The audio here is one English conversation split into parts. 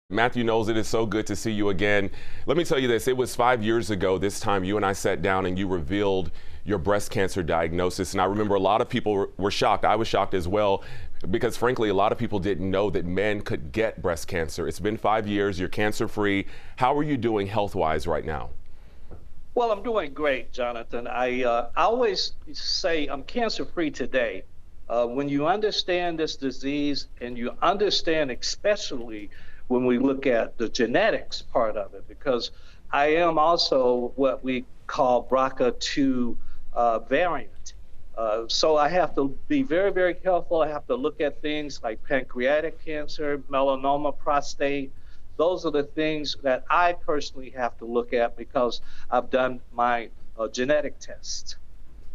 Mathew Knowles, it is so good to see you again. Let me tell you this, it was 5 years ago this time you and I sat down and you revealed your breast cancer diagnosis. And I remember a lot of people were shocked. I was shocked as well because frankly, a lot of people didn't know that men could get breast cancer. It's been 5 years, you're cancer free. How are you doing health-wise right now? Well, I'm doing great, Jonathan. I always say I'm cancer free today. When you understand this disease and you understand especially when we look at the genetics part of it, because I am also what we call BRCA2 variant. So I have to be very, very careful. I have to look at things like pancreatic cancer, melanoma, prostate. Those are the things that I personally have to look at because I've done my genetic tests.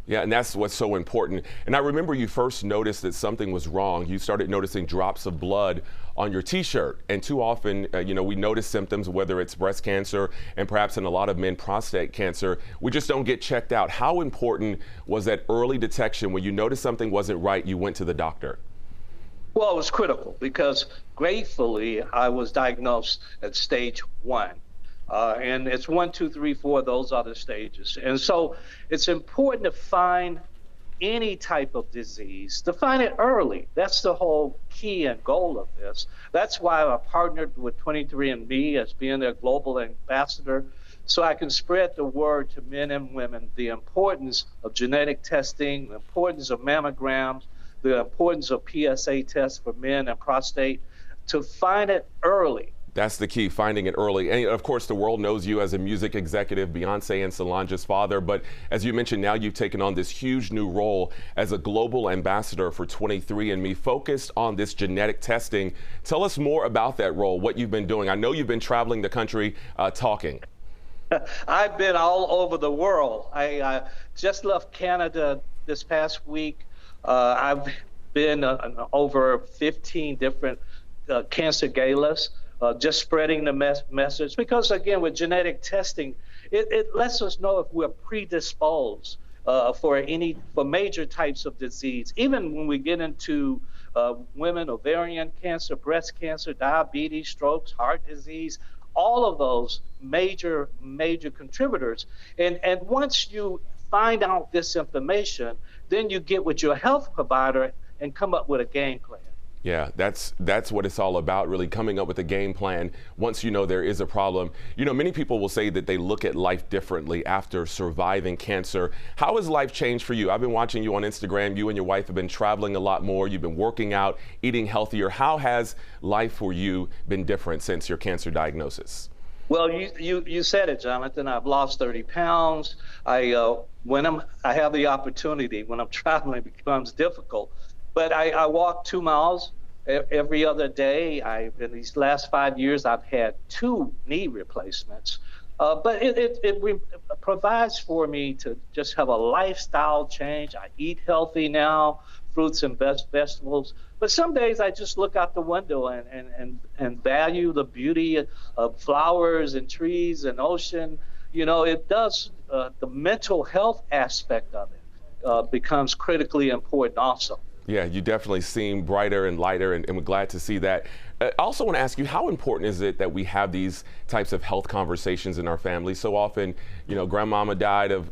Yeah, and that's what's so important. And I remember you first noticed that something was wrong. You started noticing drops of blood on your t-shirt. And too often, we notice symptoms, whether it's breast cancer and perhaps in a lot of men, prostate cancer. We just don't get checked out. How important was that early detection? When you noticed something wasn't right, you went to the doctor? Well, it was critical because gratefully I was diagnosed at stage 1. And it's 1, 2, 3, 4, those are the stages. And so it's important to find any type of disease, to find it early. That's the whole key and goal of this. That's why I partnered with 23andMe as being their global ambassador, so I can spread the word to men and women, the importance of genetic testing, the importance of mammograms, the importance of PSA tests for men and prostate, to find it early. That's the key, finding it early. And of course, the world knows you as a music executive, Beyonce and Solange's father. But as you mentioned, now you've taken on this huge new role as a global ambassador for 23andMe, focused on this genetic testing. Tell us more about that role, what you've been doing. I know you've been traveling the country talking. I've been all over the world. I just left Canada this past week. I've been over 15 different cancer galas. Just spreading the message, because again, with genetic testing, it lets us know if we're predisposed for major types of disease. Even when we get into women, ovarian cancer, breast cancer, diabetes, strokes, heart disease, all of those major contributors. And once you find out this information, then you get with your health provider and come up with a game plan. Yeah, that's what it's all about, really coming up with a game plan once you know there is a problem. Many people will say that they look at life differently after surviving cancer. How has life changed for you? I've been watching you on Instagram. You and your wife have been traveling a lot more. You've been working out, eating healthier. How has life for you been different since your cancer diagnosis? Well, you said it, Jonathan. I've lost 30 pounds. I have the opportunity when I'm traveling, it becomes difficult. But I walk 2 miles every other day. In these last 5 years, I've had 2 knee replacements. But it provides for me to just have a lifestyle change. I eat healthy now, fruits and vegetables. But some days I just look out the window and value the beauty of flowers and trees and ocean. It does, the mental health aspect of it becomes critically important also. Yeah, you definitely seem brighter and lighter, and we're glad to see that. I also want to ask you, how important is it that we have these types of health conversations in our family? So often, grandmama died of,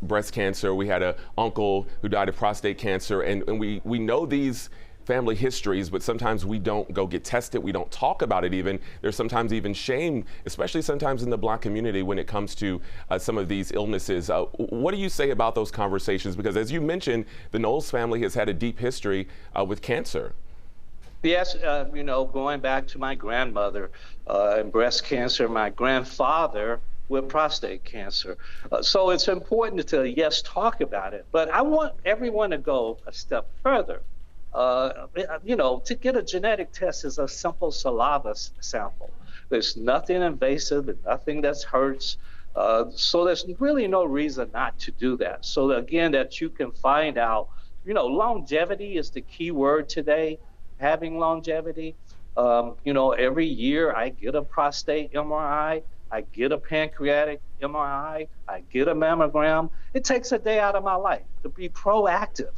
breast cancer. We had an uncle who died of prostate cancer, and we know these family histories, but sometimes we don't go get tested. We don't talk about it even. There's sometimes even shame, especially sometimes in the Black community when it comes to some of these illnesses. What do you say about those conversations? Because as you mentioned, the Knowles family has had a deep history with cancer. Yes, going back to my grandmother and breast cancer, my grandfather with prostate cancer. So it's important to, yes, talk about it. But I want everyone to go a step further. To get a genetic test is a simple saliva sample. There's nothing invasive and nothing that hurts. So there's really no reason not to do that. So again, that you can find out, longevity is the key word today, having longevity. Every year I get a prostate MRI, I get a pancreatic MRI, I get a mammogram. It takes a day out of my life to be proactive.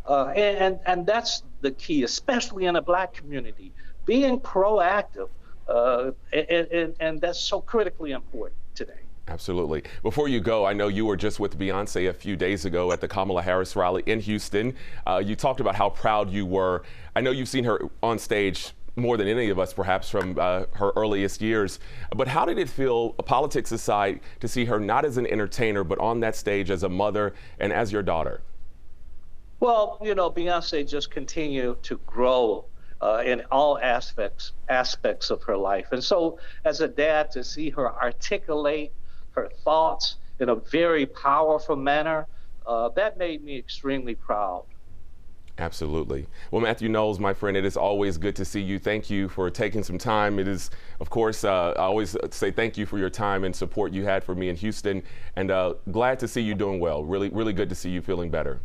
And that's the key, especially in the Black community. Being proactive And that's so critically important today. Absolutely. Before you go, I know you were just with Beyonce a few days ago at the Kamala Harris rally in Houston. You talked about how proud you were. I know you've seen her on stage more than any of us, perhaps, from her earliest years. But how did it feel, politics aside, to see her not as an entertainer, but on that stage as a mother and as your daughter? Well, Beyonce just continued to grow in all aspects of her life. And so, as a dad, to see her articulate her thoughts in a very powerful manner, that made me extremely proud. Absolutely. Well, Mathew Knowles, my friend, it is always good to see you. Thank you for taking some time. It is, of course, I always say thank you for your time and support you had for me in Houston, and glad to see you doing well. Really, really good to see you feeling better.